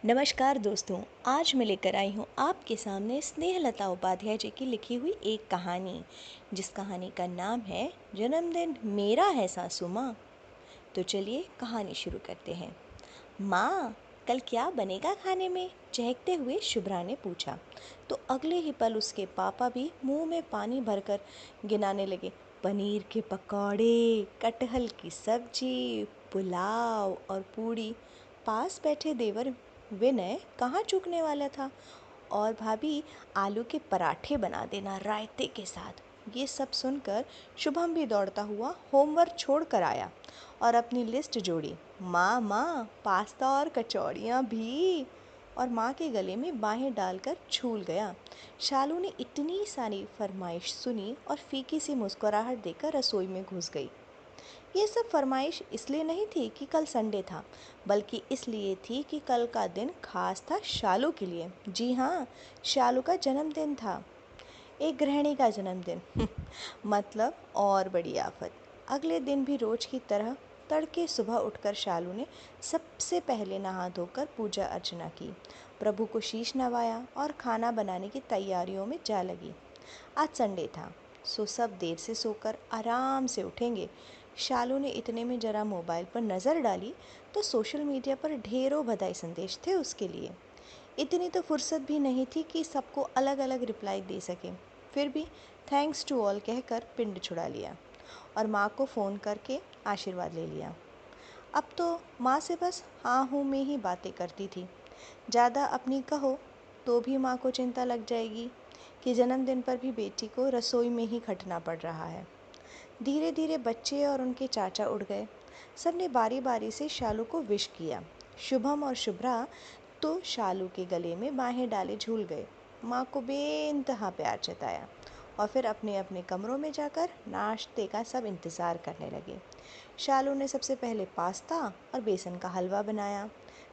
नमस्कार दोस्तों, आज मैं लेकर आई हूँ आपके सामने स्नेहलता उपाध्याय जी की लिखी हुई एक कहानी, जिस कहानी का नाम है जन्मदिन मेरा है सासू माँ। तो चलिए कहानी शुरू करते हैं। माँ, कल क्या बनेगा खाने में? चहकते हुए शुभ्रा ने पूछा। तो अगले ही पल उसके पापा भी मुंह में पानी भरकर गिनाने लगे। पनीर के पकौड़े, कटहल की सब्जी, पुलाव और पूड़ी। पास बैठे देवर विनय कहाँ चूकने वाला था। और भाभी, आलू के पराठे बना देना रायते के साथ। ये सब सुनकर शुभम भी दौड़ता हुआ होमवर्क छोड़ कर आया और अपनी लिस्ट जोड़ी। माँ माँ, पास्ता और कचौड़ियाँ भी। और माँ के गले में बाहें डालकर झूल गया। शालू ने इतनी सारी फरमाइश सुनी और फीकी सी मुस्कुराहट देकर रसोई में घुस गई। ये सब फरमाइश इसलिए नहीं थी कि कल संडे था, बल्कि इसलिए थी कि कल का दिन खास था शालू के लिए। जी हाँ, शालू का जन्मदिन था। एक गृहिणी का जन्मदिन मतलब और बड़ी आफत। अगले दिन भी रोज की तरह तड़के सुबह उठकर शालू ने सबसे पहले नहा धोकर पूजा अर्चना की, प्रभु को शीश नवाया और खाना बनाने की तैयारियों में जा लगी। आज संडे था, सो सब देर से सोकर आराम से उठेंगे। शालू ने इतने में जरा मोबाइल पर नज़र डाली तो सोशल मीडिया पर ढेरों बधाई संदेश थे उसके लिए। इतनी तो फुर्सत भी नहीं थी कि सबको अलग अलग रिप्लाई दे सके। फिर भी थैंक्स टू ऑल कहकर पिंड छुड़ा लिया और माँ को फ़ोन करके आशीर्वाद ले लिया। अब तो माँ से बस हाँ हूँ में ही बातें करती थी। ज़्यादा अपनी कहो तो भी माँ को चिंता लग जाएगी कि जन्मदिन पर भी बेटी को रसोई में ही खटना पड़ रहा है। धीरे धीरे बच्चे और उनके चाचा उठ गए। सबने बारी बारी से शालू को विश किया। शुभम और शुभ्रा तो शालू के गले में बाहें डाले झूल गए, माँ को बेइंतहा प्यार जताया और फिर अपने अपने कमरों में जाकर नाश्ते का सब इंतज़ार करने लगे। शालू ने सबसे पहले पास्ता और बेसन का हलवा बनाया,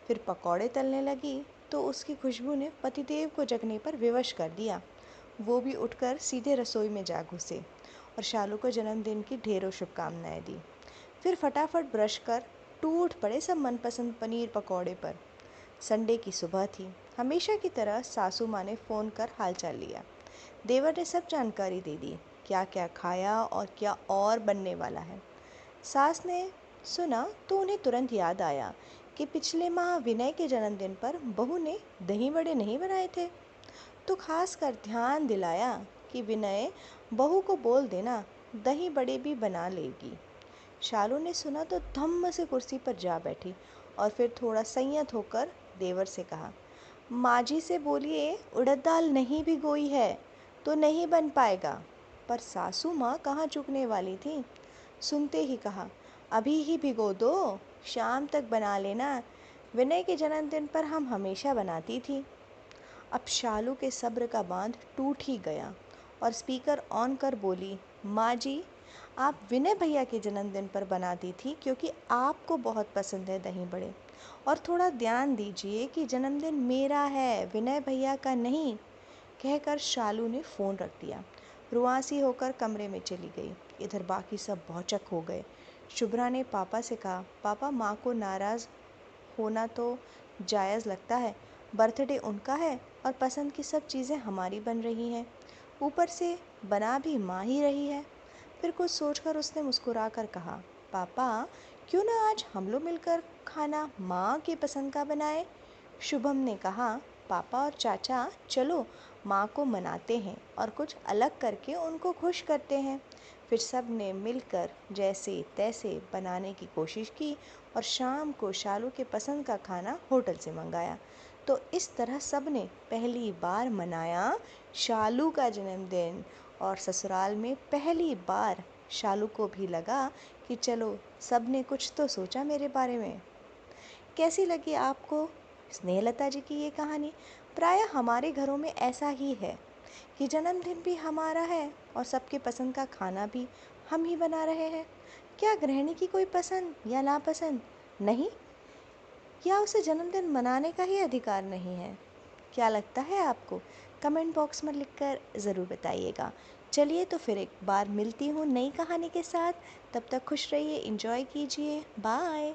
फिर पकौड़े तलने लगी तो उसकी खुशबू ने पतिदेव को जगने पर विवश कर दिया। वो भी उठकर सीधे रसोई में जा घुसे और शालू को जन्मदिन की ढेरों शुभकामनाएं दी। फिर फटाफट ब्रश कर टूट पड़े सब मनपसंद पनीर पकौड़े पर। संडे की सुबह थी। हमेशा की तरह सासू माँ ने फ़ोन कर हालचाल लिया। देवर ने सब जानकारी दे दी, क्या क्या खाया और क्या और बनने वाला है। सास ने सुना तो उन्हें तुरंत याद आया कि पिछले माह विनय के जन्मदिन पर बहू ने दही बड़े नहीं बनाए थे, तो खास कर ध्यान दिलाया कि विनय बहू को बोल देना दही बड़े भी बना लेगी। शालू ने सुना तो धम्म से कुर्सी पर जा बैठी और फिर थोड़ा संयत होकर देवर से कहा, माँ जी से बोलिए उड़द दाल नहीं भिगोई है तो नहीं बन पाएगा। पर सासू माँ कहाँ चूकने वाली थी। सुनते ही कहा, अभी ही भिगो दो, शाम तक बना लेना, विनय के जन्मदिन पर हम हमेशा बनाती थी। अब शालू के सब्र का बांध टूट ही गया और स्पीकर ऑन कर बोली, माँ जी, आप विनय भैया के जन्मदिन पर बनाती थी क्योंकि आपको बहुत पसंद है दही बड़े, और थोड़ा ध्यान दीजिए कि जन्मदिन मेरा है, विनय भैया का नहीं। कहकर शालू ने फ़ोन रख दिया। रुआसी होकर कमरे में चली गई। इधर बाकी सब भौचक हो गए। शुभ्रा ने पापा से कहा, पापा, माँ को नाराज़ होना तो जायज़ लगता है, बर्थडे उनका है और पसंद की सब चीज़ें हमारी बन रही हैं, ऊपर से बना भी माँ ही रही है। फिर कुछ सोचकर उसने मुस्कुरा कर कहा, पापा, क्यों ना आज हम लोग मिलकर खाना माँ की पसंद का बनाए। शुभम ने कहा, पापा और चाचा, चलो माँ को मनाते हैं और कुछ अलग करके उनको खुश करते हैं। फिर सब ने मिलकर जैसे तैसे बनाने की कोशिश की और शाम को शालू के पसंद का खाना होटल से मंगाया। तो इस तरह सब ने पहली बार मनाया शालू का जन्मदिन, और ससुराल में पहली बार शालू को भी लगा कि चलो सब ने कुछ तो सोचा मेरे बारे में। कैसी लगी आपको स्नेहलता जी की ये कहानी? प्रायः हमारे घरों में ऐसा ही है कि जन्मदिन भी हमारा है और सबके पसंद का खाना भी हम ही बना रहे हैं। क्या गृहिणी की कोई पसंद या नापसंद नहीं, या उसे जन्मदिन मनाने का ही अधिकार नहीं है? क्या लगता है आपको? कमेंट बॉक्स में लिखकर ज़रूर बताइएगा। चलिए तो फिर एक बार मिलती हूँ नई कहानी के साथ। तब तक खुश रहिए, एंजॉय कीजिए, बाय।